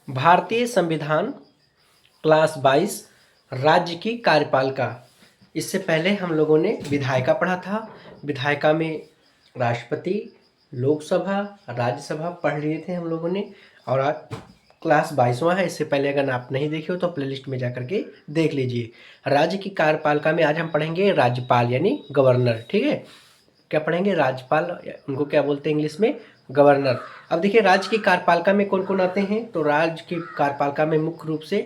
भारतीय संविधान क्लास 22 राज्य की कार्यपालिका। इससे पहले हम लोगों ने विधायिका पढ़ा था। विधायिका में राष्ट्रपति, लोकसभा, राज्यसभा पढ़ लिए थे हम लोगों ने। और आज क्लास 22वां है। इससे पहले अगर आप नहीं देखे हो तो प्लेलिस्ट में जाकर के देख लीजिए। राज्य की कार्यपालिका में आज हम पढ़ेंगे राज्यपाल यानी गवर्नर। ठीक है, क्या पढ़ेंगे? राज्यपाल, उनको क्या बोलते हैं इंग्लिश में? गवर्नर। अब देखिए राज्य की कार्यपालिका में कौन कौन आते हैं। तो राज्य की कार्यपालिका में मुख्य रूप से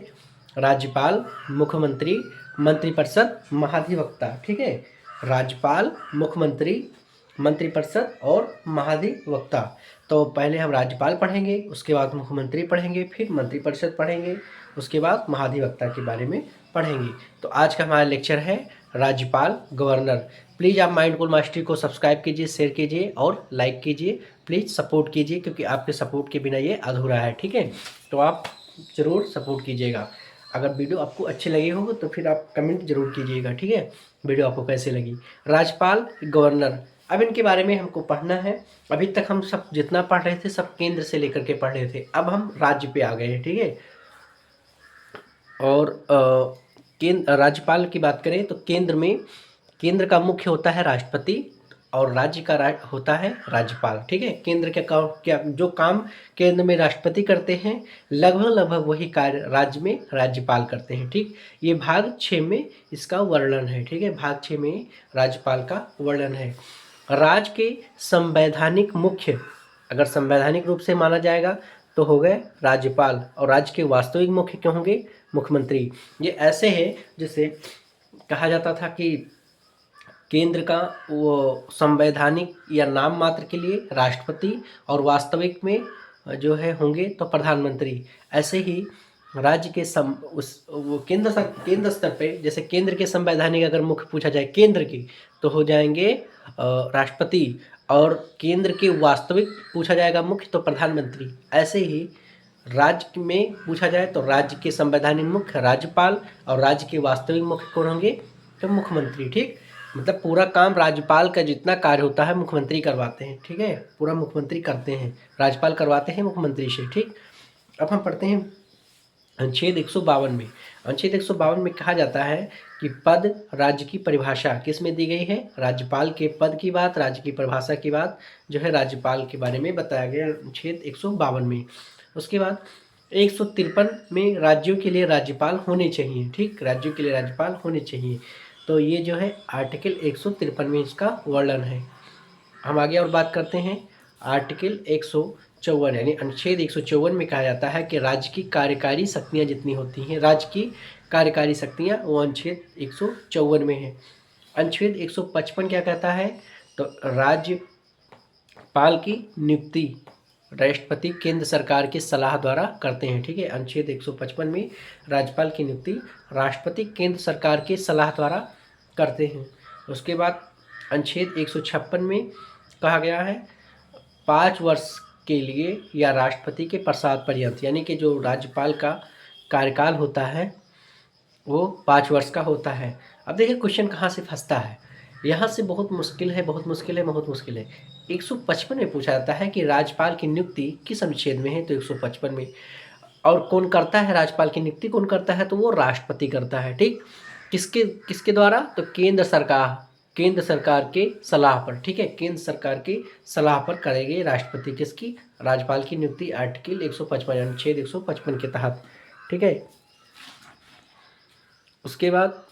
राज्यपाल, मुख्यमंत्री, मंत्रिपरिषद, महाधिवक्ता। ठीक है, राज्यपाल, मुख्यमंत्री, मंत्रिपरिषद और महाधिवक्ता। तो पहले हम राज्यपाल पढ़ेंगे, उसके बाद मुख्यमंत्री पढ़ेंगे, फिर मंत्रिपरिषद पढ़ेंगे, उसके बाद महाधिवक्ता के बारे में पढ़ेंगे। तो आज का हमारा लेक्चर है राज्यपाल, गवर्नर। प्लीज़ आप माइंडफुल मास्टरी को सब्सक्राइब कीजिए, शेयर कीजिए और लाइक कीजिए। प्लीज़ सपोर्ट कीजिए, क्योंकि आपके सपोर्ट के बिना ये अधूरा है। ठीक है, तो आप ज़रूर सपोर्ट कीजिएगा। अगर वीडियो आपको अच्छी लगी हो तो फिर आप कमेंट जरूर कीजिएगा। ठीक है, वीडियो आपको कैसे लगी। राज्यपाल, गवर्नर, अब इनके बारे में हमको पढ़ना है। अभी तक हम सब जितना पढ़ रहे थे सब केंद्र से लेकर के पढ़ रहे थे, अब हम राज्य पे आ गए हैं। ठीक है, और केंद्र राज्यपाल की बात करें तो केंद्र का मुख्य होता है राष्ट्रपति और राज्य का होता है राज्यपाल। ठीक है, केंद्र के क्या जो काम केंद्र में राष्ट्रपति करते हैं लगभग वही कार्य राज्य में राज्यपाल करते हैं। ठीक, ये भाग 6 में इसका वर्णन है। ठीक है, भाग 6 में राज्यपाल का वर्णन है। राज्य के संवैधानिक मुख्य, अगर संवैधानिक रूप से माना जाएगा तो हो गए राज्यपाल, और राज्य के वास्तविक मुख्य क्यों होंगे? मुख्यमंत्री। ये ऐसे है जैसे कहा जाता था कि केंद्र का वो संवैधानिक या नाम मात्र के लिए राष्ट्रपति और वास्तविक में जो है होंगे तो प्रधानमंत्री। ऐसे ही राज्य के वो केंद्र स्तर पे, जैसे केंद्र के संवैधानिक अगर मुख्य पूछा जाए केंद्र की तो हो जाएंगे राष्ट्रपति, और केंद्र के वास्तविक पूछा जाएगा मुख्य तो प्रधानमंत्री। ऐसे ही राज्य में पूछा जाए तो राज्य के संवैधानिक मुख्य राज्यपाल और राज्य के वास्तविक मुख्य कौन होंगे? तो मुख्यमंत्री। ठीक, मतलब पूरा काम राज्यपाल का जितना कार्य होता है मुख्यमंत्री करवाते हैं। ठीक है, पूरा मुख्यमंत्री करते हैं, राज्यपाल करवाते हैं मुख्यमंत्री से। ठीक, अब हम पढ़ते हैं अनुच्छेद 152 में। अनुच्छेद 152 में कहा जाता है कि पद, राज्य की परिभाषा किस में दी गई है? राज्यपाल के पद की बात, राज्य की परिभाषा की बात जो है राज्यपाल के बारे में बताया गया अनुच्छेद 152 में। उसके बाद 153 में राज्यों के लिए राज्यपाल होने चाहिए। ठीक, राज्यों के लिए राज्यपाल होने चाहिए। तो ये जो है आर्टिकल 153 में इसका वर्णन है। हम आगे और बात करते हैं आर्टिकल 154 यानी अनुच्छेद 154 में कहा जाता है कि राज्य की कार्यकारी शक्तियाँ जितनी होती हैं, राज्य की कार्यकारी शक्तियाँ वो अनुच्छेद 154 में है। अनुच्छेद 155 क्या कहता है? तो राज्यपाल की नियुक्ति राष्ट्रपति केंद्र सरकार की सलाह द्वारा करते हैं। ठीक है, अनुच्छेद 155 में राज्यपाल की नियुक्ति राष्ट्रपति केंद्र सरकार की सलाह द्वारा करते हैं। उसके बाद अनुच्छेद 156 में कहा गया है 5 वर्ष के लिए या राष्ट्रपति के प्रसाद पर्यंत, यानी कि जो राज्यपाल का कार्यकाल होता है वो 5 वर्ष का होता है। अब देखिए क्वेश्चन कहाँ से फंसता है, यहाँ से बहुत मुश्किल है, बहुत मुश्किल है, बहुत मुश्किल है। 155 में पूछा जाता है कि राज्यपाल की नियुक्ति किस अनुच्छेद में है? तो 155 में। और कौन करता है राज्यपाल की नियुक्ति? कौन करता है? तो वो राष्ट्रपति करता है। ठीक, किसके किसके द्वारा? तो केंद्र सरकार के सलाह पर। ठीक है, केंद्र सरकार की सलाह पर करेंगे राष्ट्रपति किसकी? राज्यपाल की नियुक्ति आर्टिकल 155 अनुच्छेद 155 के तहत। ठीक है, उसके बाद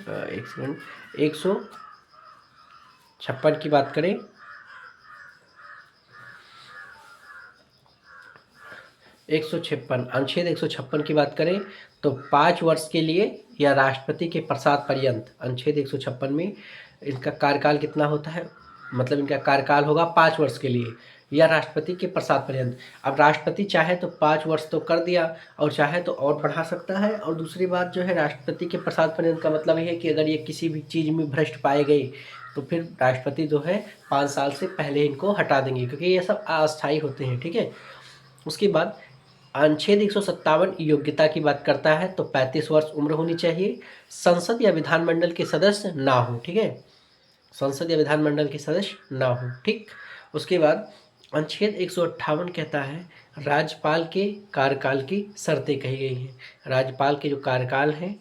एक सेकंड, 156 की बात करें, अनुच्छेद 156 की बात करें तो 5 वर्ष के लिए या राष्ट्रपति के प्रसाद पर्यंत। अनुच्छेद 156 में इनका कार्यकाल कितना होता है? मतलब इनका कार्यकाल होगा 5 वर्ष के लिए या राष्ट्रपति के प्रसाद पर्यंत। अब राष्ट्रपति चाहे तो 5 वर्ष तो कर दिया और चाहे तो और बढ़ा सकता है। और दूसरी बात जो है राष्ट्रपति के प्रसाद पर्यंत का मतलब ये है कि अगर ये किसी भी चीज़ में भ्रष्ट पाए गए तो फिर राष्ट्रपति जो है 5 साल से पहले इनको हटा देंगे, क्योंकि ये सब अस्थायी होते हैं। ठीक है, उसके बाद अनुच्छेद 157 योग्यता की बात करता है तो 35 वर्ष उम्र होनी चाहिए। संसद या विधानमंडल के सदस्य ना हो। ठीक है, संसद या विधानमंडल के सदस्य ना हो। ठीक, उसके बाद अनुच्छेद 158 कहता है राज्यपाल के कार्यकाल की शर्तें कही गई हैं। राज्यपाल के जो कार्यकाल हैं,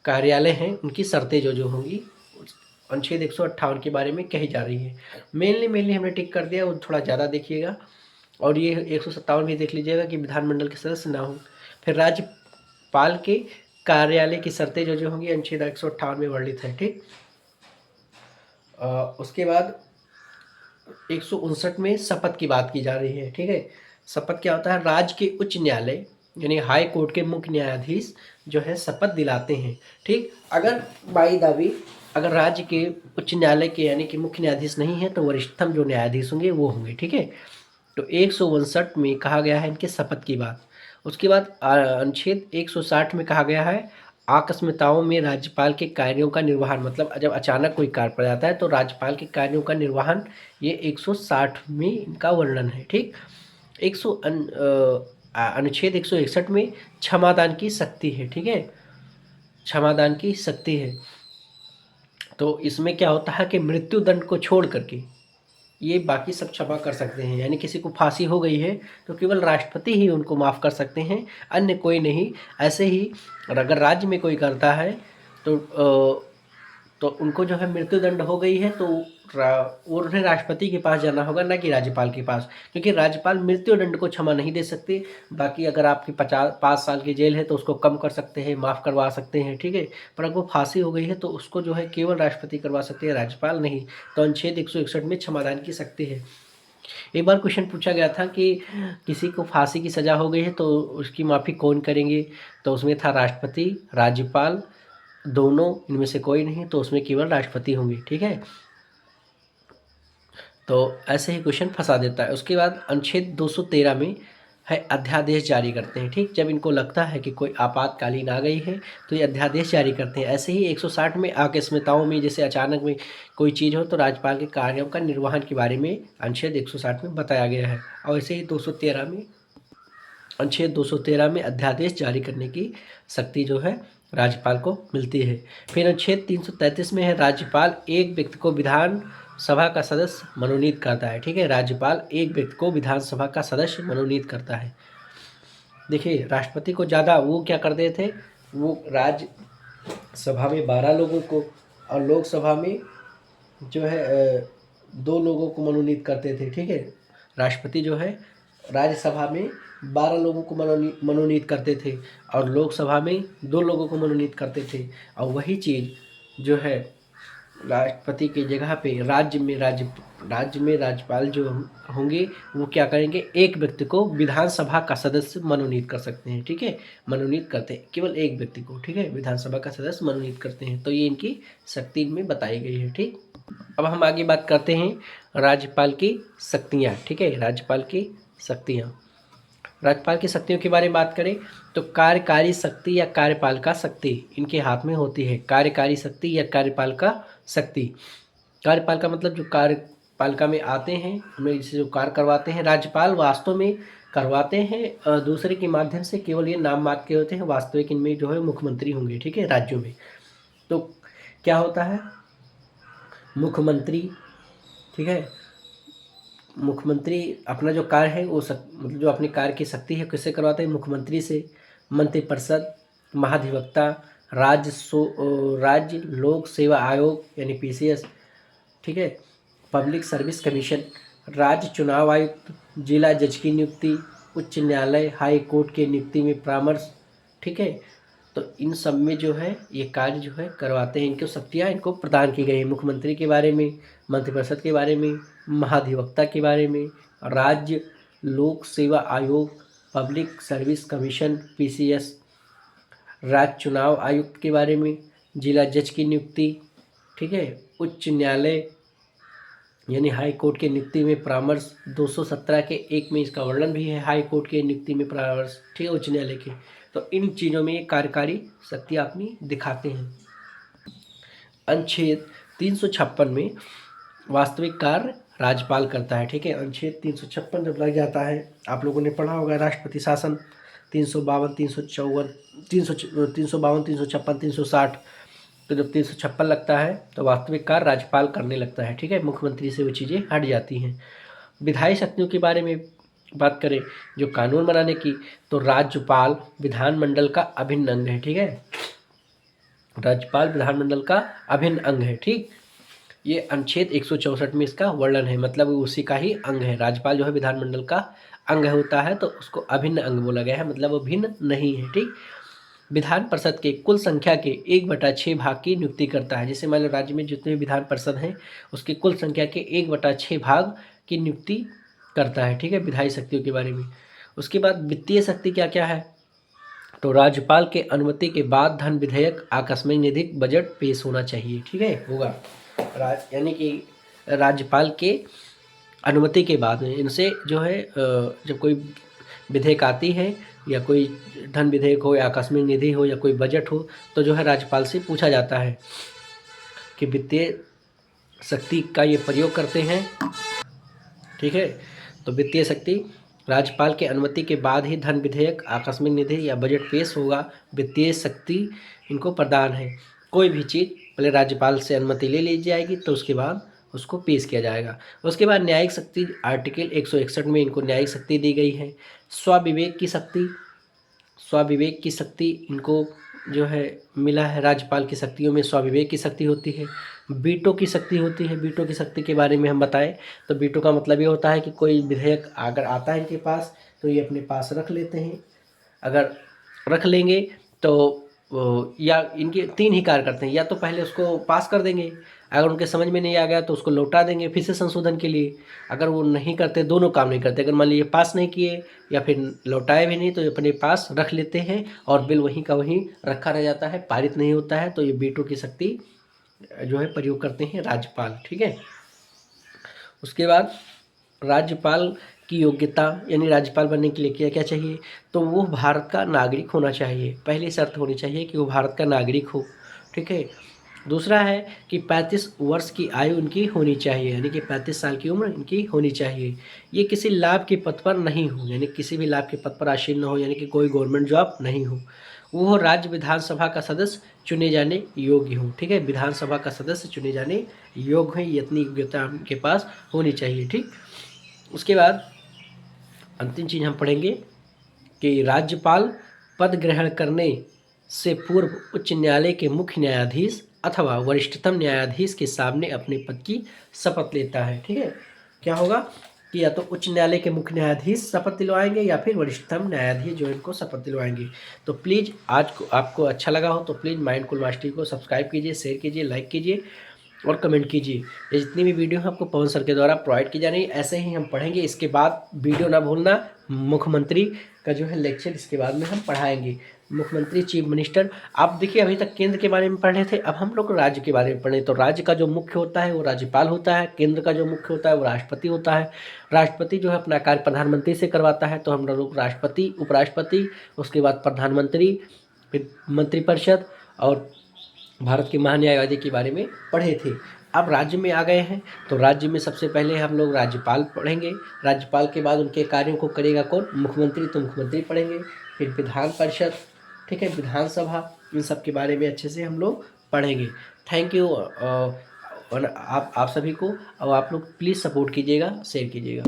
कार्यालय हैं, उनकी शर्तें जो जो होंगी अनुच्छेद 158 के बारे में कही जा रही है। मेनली हमने टिक कर दिया, वो थोड़ा ज़्यादा देखिएगा। और ये 157 भी देख लीजिएगा कि विधानमंडल के सदस्य ना हो। फिर राज्यपाल के कार्यालय की शर्तें जो जो होंगी अनुच्छेद 158 में वर्णित है। ठीक, उसके बाद 159 में शपथ की बात की जा रही है। ठीक है, शपथ क्या होता है? राज्य के उच्च न्यायालय यानी हाई कोर्ट के मुख्य न्यायाधीश जो है शपथ दिलाते हैं। ठीक, अगर बाई द वे अगर राज्य के उच्च न्यायालय के यानी कि मुख्य न्यायाधीश नहीं है तो वरिष्ठतम जो न्यायाधीश होंगे वो होंगे। ठीक है, तो 159 में कहा गया है इनके शपथ की बात। उसके बाद अनुच्छेद 160 में कहा गया है आकस्मिकताओं में राज्यपाल के कार्यों का निर्वहन, मतलब जब अचानक कोई कार्य पड़ जाता है तो राज्यपाल के कार्यों का निर्वहन, ये 160 में इनका वर्णन है। ठीक, अनुच्छेद 161 में क्षमादान की शक्ति है। ठीक है, क्षमादान की शक्ति है। तो इसमें क्या होता है कि मृत्यु दंड को छोड़ करके ये बाकी सब क्षमा कर सकते हैं, यानी किसी को फांसी हो गई है तो केवल राष्ट्रपति ही उनको माफ़ कर सकते हैं, अन्य कोई नहीं। ऐसे ही अगर राज्य में कोई करता है तो उनको जो है मृत्यु दंड हो गई है तो उन्हें राष्ट्रपति के पास जाना होगा, ना कि राज्यपाल के पास, क्योंकि राज्यपाल मृत्यु दंड को क्षमा नहीं दे सकते। बाकी अगर आपकी 5 साल की जेल है तो उसको कम कर सकते हैं, माफ़ करवा सकते हैं। ठीक है, पर अगर वो फांसी हो गई है तो उसको जो है केवल राष्ट्रपति करवा सकते हैं, राज्यपाल नहीं। तो अनुच्छेद 161 में क्षमादान की शक्ति है। एक बार क्वेश्चन पूछा गया था कि किसी को फांसी की सज़ा हो गई है तो उसकी माफ़ी कौन करेंगे, तो उसमें था राष्ट्रपति, राज्यपाल, दोनों इनमें से कोई नहीं, तो उसमें केवल राष्ट्रपति होंगे। ठीक है, तो ऐसे ही क्वेश्चन फंसा देता है। उसके बाद अनुच्छेद 213 में है अध्यादेश जारी करते हैं। ठीक, जब इनको लगता है कि कोई आपातकालीन आ गई है तो ये अध्यादेश जारी करते हैं। ऐसे ही 160 में आकस्मिकताओं में जैसे अचानक में कोई चीज़ हो तो राज्यपाल के कार्यों का निर्वहन के बारे में अनुच्छेद 160 में बताया गया है। और ऐसे ही 213 में अनुच्छेद 213 में अध्यादेश जारी करने की शक्ति जो है राज्यपाल को मिलती है। फिर अनुच्छेद 333 में है राज्यपाल एक व्यक्ति को विधान सभा का सदस्य मनोनीत करता है। ठीक है, राज्यपाल एक व्यक्ति को विधानसभा का सदस्य मनोनीत करता है। देखिए, राष्ट्रपति को ज़्यादा वो क्या करते थे, वो राज्यसभा में 12 लोगों को और लोकसभा में जो है 2 लोगों को मनोनीत करते थे। ठीक है, राष्ट्रपति जो है राज्यसभा में 12 लोगों को मनोनीत करते थे और लोकसभा में 2 लोगों को मनोनीत करते थे। और वही चीज़ जो है राष्ट्रपति की जगह पे राज्य में राज्यपाल जो होंगे वो क्या करेंगे, एक व्यक्ति को विधानसभा का सदस्य मनोनीत कर सकते हैं। ठीक है, मनोनीत करते हैं केवल एक व्यक्ति को। ठीक है, विधानसभा का सदस्य मनोनीत करते हैं। तो ये इनकी शक्ति में बताई गई है। ठीक, अब हम आगे बात करते हैं राज्यपाल की शक्तियाँ। ठीक है, राज्यपाल की शक्तियाँ, राज्यपाल की शक्तियों के बारे में बात करें तो कार्यकारी शक्ति या कार्यपालिका शक्ति इनके हाथ में होती है। कार्यकारी शक्ति या कार्यपालिका शक्ति, कार्यपालिका मतलब जो कार्यपालिका में आते हैं हमें इससे जो कार्य करवाते हैं, राज्यपाल वास्तव में करवाते हैं दूसरे के माध्यम से, केवल ये नाम मात्र के होते हैं, वास्तविक इनमें जो है मुख्यमंत्री होंगे। ठीक है, राज्यों में तो क्या होता है, मुख्यमंत्री। ठीक है, मुख्यमंत्री अपना जो कार्य है वो मतलब जो अपने कार्य की शक्ति है किससे करवाते हैं, मुख्यमंत्री से। मंत्रिपरिषद, महाधिवक्ता, राज्य लोक सेवा आयोग यानी PCS। ठीक है, पब्लिक सर्विस कमीशन, राज्य चुनाव आयुक्त, जिला जज की नियुक्ति, उच्च न्यायालय, हाई कोर्ट की नियुक्ति में परामर्श। ठीक है, तो इन सब में जो है ये कार्य जो है करवाते हैं, इनको शक्तियाँ इनको प्रदान की गई है। मुख्यमंत्री के बारे में, मंत्रिपरिषद के बारे में, महाधिवक्ता के बारे में, राज्य लोक सेवा आयोग, पब्लिक सर्विस कमीशन PCS, राज्य चुनाव आयुक्त के बारे में, जिला जज की नियुक्ति। ठीक है, उच्च न्यायालय यानी हाई कोर्ट के नियुक्ति में परामर्श, 217 के 1 में इसका वर्णन भी है, हाई कोर्ट के नियुक्ति में परामर्श। ठीक है, उच्च न्यायालय के। तो इन चीज़ों में ये कार्यकारी शक्ति अपनी दिखाते हैं। अनुच्छेद 356 में वास्तविक कार्य राज्यपाल करता है। ठीक है, अनुच्छेद 356 जब लग जाता है, आप लोगों ने पढ़ा होगा राष्ट्रपति शासन 352, 354, 352, 356, 360। तो जब 356 लगता है तो वास्तविक कार्य राज्यपाल करने लगता है। ठीक है, मुख्यमंत्री से वो चीज़ें हट जाती हैं। विधायी शक्तियों के बारे में बात करें, जो कानून बनाने की, तो राज्यपाल विधानमंडल का अभिन्न अंग है। ठीक है, राज्यपाल विधानमंडल का अभिन्न अंग है। ठीक, ये अनुच्छेद 164 में इसका वर्णन है, मतलब उसी का ही अंग है। राज्यपाल जो है विधानमंडल का अंग होता है, तो उसको अभिन्न अंग बोला गया है, मतलब वो भिन्न नहीं है। ठीक, विधान परिषद के कुल संख्या के 1/6 भाग की नियुक्ति करता है। जैसे मान लो राज्य में जितने विधान परिषद हैं उसकी कुल संख्या के 1/6 भाग की नियुक्ति करता है। ठीक है, विधायी शक्तियों के बारे में। उसके बाद वित्तीय शक्ति क्या क्या है, तो राज्यपाल के अनुमति के बाद धन विधेयक, आकस्मिक निधि, बजट पेश होना चाहिए। ठीक है, होगा यानी कि राज्यपाल के अनुमति के बाद में इनसे जो है जब कोई विधेयक आती है या कोई धन विधेयक हो या आकस्मिक निधि हो या कोई बजट हो, तो जो है राज्यपाल से पूछा जाता है कि वित्तीय शक्ति का ये प्रयोग करते हैं। ठीक है, तो वित्तीय शक्ति राज्यपाल के अनुमति के बाद ही धन विधेयक, आकस्मिक निधि या बजट पेश होगा। वित्तीय शक्ति इनको प्रदान है। कोई भी चीज़ पहले राज्यपाल से अनुमति ले ली जाएगी, तो उसके बाद उसको पेश किया जाएगा। उसके बाद न्यायिक शक्ति, आर्टिकल 161 में इनको न्यायिक शक्ति दी गई है। स्वविवेक की शक्ति, स्वविवेक की शक्ति इनको जो है मिला है। राज्यपाल की शक्तियों में स्वविवेक की शक्ति होती है। वीटो की शक्ति होती है। वीटो की शक्ति के बारे में हम बताएं तो वीटो का मतलब ये होता है कि कोई विधेयक अगर आता है इनके पास तो ये अपने पास रख लेते हैं। अगर रख लेंगे तो या इनके 3 ही कार्य करते हैं, या तो पहले उसको पास कर देंगे, अगर उनके समझ में नहीं आ गया तो उसको लौटा देंगे फिर से संशोधन के लिए। अगर वो नहीं करते, दोनों काम नहीं करते, अगर मान लीजिए पास नहीं किए या फिर लौटाए भी नहीं, तो ये अपने पास रख लेते हैं और बिल वहीं का वहीं रखा रह जाता है, पारित नहीं होता है। तो ये वीटो की शक्ति जो है प्रयोग करते हैं राज्यपाल। ठीक है, उसके बाद राज्यपाल की योग्यता, यानी राज्यपाल बनने के लिए क्या क्या चाहिए, तो वो भारत का नागरिक होना चाहिए। पहली शर्त होनी चाहिए कि वो भारत का नागरिक हो। ठीक है, दूसरा है कि 35 वर्ष की आयु इनकी होनी चाहिए, यानी कि 35 साल की उम्र इनकी होनी चाहिए। ये किसी लाभ के पद पर नहीं हो, यानी किसी भी लाभ के पद पर आसीन न हो, यानी कि कोई गवर्नमेंट जॉब नहीं हो। वो राज्य विधानसभा का सदस्य चुने जाने योग्य हो। ठीक है, विधानसभा का सदस्य चुने जाने योग्य है, इतनी योग्यता उनके पास होनी चाहिए। ठीक, उसके बाद अंतिम चीज़ हम पढ़ेंगे कि राज्यपाल पद ग्रहण करने से पूर्व उच्च न्यायालय के मुख्य न्यायाधीश अथवा वरिष्ठतम न्यायाधीश के सामने अपने पद की शपथ लेता है। ठीक है, क्या होगा कि या तो उच्च न्यायालय के मुख्य न्यायाधीश शपथ दिलवाएंगे या फिर वरिष्ठतम न्यायाधीश जो इनको शपथ दिलवाएंगे। तो प्लीज़ आज को आपको अच्छा लगा हो तो प्लीज़ माइंड कूल मास्टरी को सब्सक्राइब कीजिए, शेयर कीजिए, लाइक कीजिए और कमेंट कीजिए। ये जितनी भी वीडियो हैं आपको पवन सर के द्वारा प्रोवाइड की जा रही है, ऐसे ही हम पढ़ेंगे। इसके बाद वीडियो ना भूलना, मुख्यमंत्री का जो है लेक्चर इसके बाद में हम पढ़ाएंगे। मुख्यमंत्री, चीफ मिनिस्टर, आप देखिए अभी तक केंद्र के बारे में पढ़ रहे थे, अब हम लोग राज्य के बारे में पढ़े। तो राज्य का जो मुख्य होता है वो राज्यपाल होता है, केंद्र का जो मुख्य होता है वो राष्ट्रपति होता है। राष्ट्रपति जो है अपना कार्य प्रधानमंत्री से करवाता है, तो हम लोग राष्ट्रपति, उपराष्ट्रपति, उसके बाद प्रधानमंत्री, फिर मंत्रिपरिषद और भारत के महान्यायवादी के बारे में पढ़े थे। अब राज्य में आ गए हैं, तो राज्य में सबसे पहले हम लोग राज्यपाल पढ़ेंगे। राज्यपाल के बाद उनके कार्यों को करेगा कौन, मुख्यमंत्री, तो मुख्यमंत्री पढ़ेंगे। फिर विधान परिषद, ठीक है, विधानसभा, इन सब के बारे में अच्छे से हम लोग पढ़ेंगे। थैंक यू और आप सभी को, और आप लोग प्लीज़ सपोर्ट कीजिएगा, शेयर कीजिएगा।